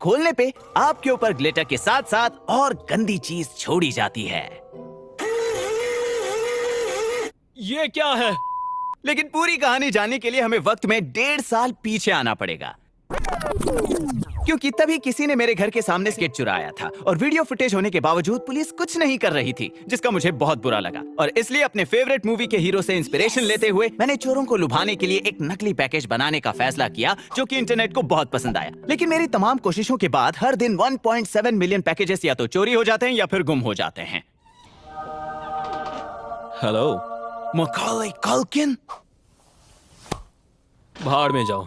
खोलने पे आपके ऊपर ग्लिटर के साथ साथ और गंदी चीज छोड़ी जाती है। ये क्या है? लेकिन पूरी कहानी जानने के लिए हमें वक्त में 1.5 साल पीछे आना पड़ेगा, क्योंकि तभी किसी ने मेरे घर के सामने स्केट चुराया था और वीडियो फुटेज होने के बावजूद पुलिस कुछ नहीं कर रही थी, जिसका मुझे बहुत बुरा लगा। और इसलिए अपने फेवरेट मूवी के हीरो से इंस्पिरेशन लेते हुए मैंने चोरों को लुभाने के लिए एक नकली पैकेज बनाने का फैसला किया, जो कि इंटरनेट को बहुत पसंद आया। लेकिन मेरी तमाम कोशिशों के बाद हर दिन 1.7 मिलियन पैकेजेस या तो चोरी हो जाते हैं या फिर गुम हो जाते हैं। Hello, Macaulay Culkin. भाड़ में जाओ।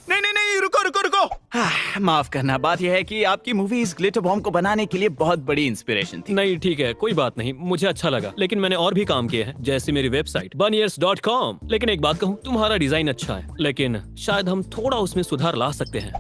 नहीं नहीं नहीं, रुको रुको रुको। माफ करना, बात यह है कि आपकी मूवी इस ग्लिटर बॉम्ब को बनाने के लिए बहुत बड़ी इंस्पिरेशन थी। नहीं ठीक है, कोई बात नहीं, मुझे अच्छा लगा, लेकिन मैंने और भी काम किए हैं, जैसे मेरी वेबसाइट bunnyers.com। लेकिन एक बात कहूँ, तुम्हारा डिजाइन अच्छा है, लेकिन शायद हम थोड़ा उसमें सुधार ला सकते हैं।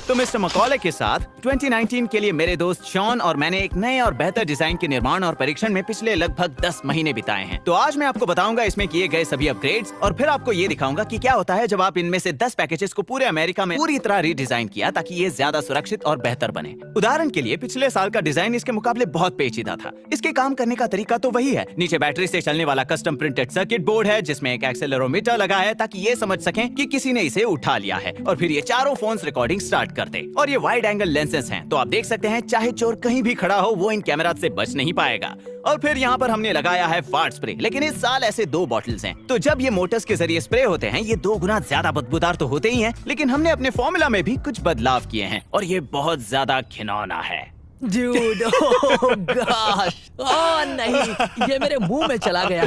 तो मिस्टर मैकॉले के साथ 2019 के लिए मेरे दोस्त शॉन और मैंने एक नए और बेहतर डिजाइन के निर्माण और परीक्षण में पिछले लगभग 10 महीने बिताए हैं। तो आज मैं आपको बताऊंगा इसमें किए गए सभी अपग्रेड्स, और फिर आपको ये दिखाऊंगा कि क्या होता है जब आप इनमें से 10 पैकेजेस को पूरे अमेरिका में पूरी तरह रीडिजाइन किया, ताकि ये ज्यादा सुरक्षित और बेहतर बने। उदाहरण के लिए पिछले साल का डिजाइन इसके मुकाबले बहुत पेचीदा था। इसके काम करने का तरीका तो वही है, नीचे बैटरी से चलने वाला कस्टम प्रिंटेड सर्किट बोर्ड है, जिसमें एक एक्सेलेरोमीटर लगा है ताकि ये समझ सकें कि किसी ने इसे उठा लिया है, और फिर ये चारों फोन्स रिकॉर्डिंग स्टार्ट कर दे। और ये वाइड एंगल लेंसेज हैं, तो आप देख सकते हैं चाहे चोर कहीं भी खड़ा हो वो इन कैमरा से बच नहीं पाएगा। और फिर यहाँ पर हमने लगाया है फार्ट स्प्रे, लेकिन इस साल ऐसे 2 बॉटल्स हैं। तो जब ये मोटर्स के जरिए स्प्रे होते हैं, ये 2 गुना ज्यादा बदबूदार तो होते ही हैं, लेकिन हमने अपने फॉर्मूला में भी कुछ बदलाव किए हैं, और ये बहुत ज्यादा घिनौना है। Dude, oh gosh, oh नहीं, ये मेरे मुंह में चला गया,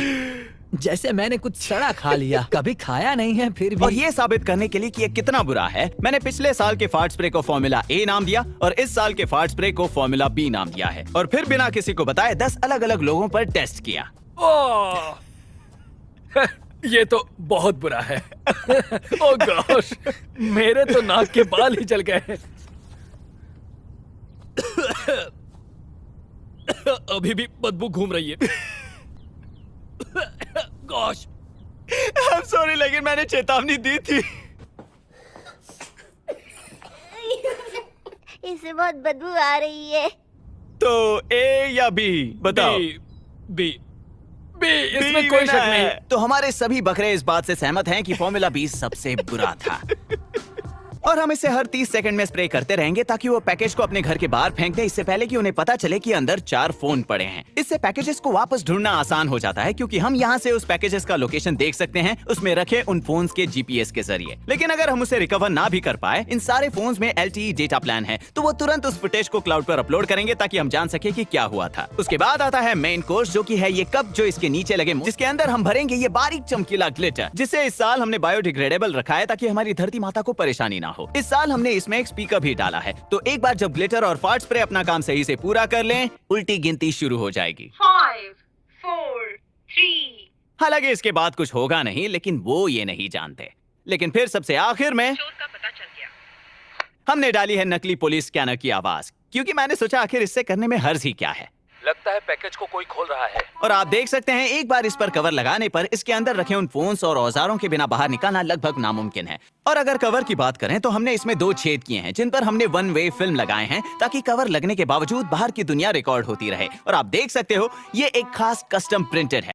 जैसे मैंने कुछ सड़ा खा लिया। कभी खाया नहीं है फिर भी। और ये साबित करने के लिए कि ये कितना बुरा है, मैंने पिछले साल के फार्ट स्प्रे को फॉर्मूला ए नाम दिया और इस साल के फार्ट स्प्रे को फॉर्मूला बी नाम दिया है, और फिर बिना किसी को बताए 10 अलग अलग लोगों पर टेस्ट किया। ये तो बहुत बुरा है। ओह गॉश, मेरे तो नाक के बाल ही जल गए। अभी भी बदबू घूम रही है। गॉश, I'm sorry, लेकिन मैंने चेतावनी दी थी। इससे बहुत बदबू आ रही है। तो ए या बी बताओ? बी, इसमें कोई शक नहीं। तो हमारे सभी बकरे इस बात से सहमत हैं कि फॉर्मूला बी सबसे बुरा था। और हम इसे हर 30 सेकंड में स्प्रे करते रहेंगे, ताकि वो पैकेज को अपने घर के बाहर फेंक दें, इससे पहले कि उन्हें पता चले कि अंदर 4 फोन पड़े हैं। इससे पैकेजेस को वापस ढूंढना आसान हो जाता है, क्योंकि हम यहाँ से उस पैकेजेस का लोकेशन देख सकते हैं, उसमें रखे उन फोन्स के जीपीएस के जरिए। लेकिन अगर हम उसे रिकवर ना भी कर पाए, इन सारे फोन्स में LTE डेटा प्लान है, तो वो तुरंत उस फुटेज को क्लाउड पर अपलोड करेंगे, ताकि हम जान सके कि क्या हुआ था। उसके बाद आता है मेन कोर्स, जो कि है ये कप जो इसके नीचे लगे, जिसके अंदर हम भरेंगे ये बारीक चमकीला ग्लिटर, जिसे इस साल हमने बायोडिग्रेडेबल रखा है, ताकि हमारी धरती माता को परेशानी ना हो। इस साल हमने इसमें एक स्पीकर भी डाला है, तो एक बार जब ग्लिटर और फार्ट स्प्रे अपना काम सही से पूरा कर लें, उल्टी गिनती शुरू हो जाएगी। 5, 4, 3। हालांकि इसके बाद कुछ होगा नहीं, लेकिन वो ये नहीं जानते। लेकिन फिर सबसे आखिर में चोर का पता चल गया। हमने डाली है नकली पुलिस स्कैनर की आवाज, क्योंकि मैंने सोचा आखिर इससे करने में हर्ज ही क्या है। लगता है पैकेज को कोई खोल रहा है। और आप देख सकते हैं, एक बार इस पर कवर लगाने पर इसके अंदर रखे उन फोन्स और औजारों के बिना बाहर निकालना लगभग नामुमकिन है। और अगर कवर की बात करें, तो हमने इसमें 2 छेद किए हैं, जिन पर हमने 1 वे फिल्म लगाए हैं, ताकि कवर लगने के बावजूद बाहर की दुनिया रिकॉर्ड होती रहे। और आप देख सकते हो, ये एक खास कस्टम प्रिंटेड है।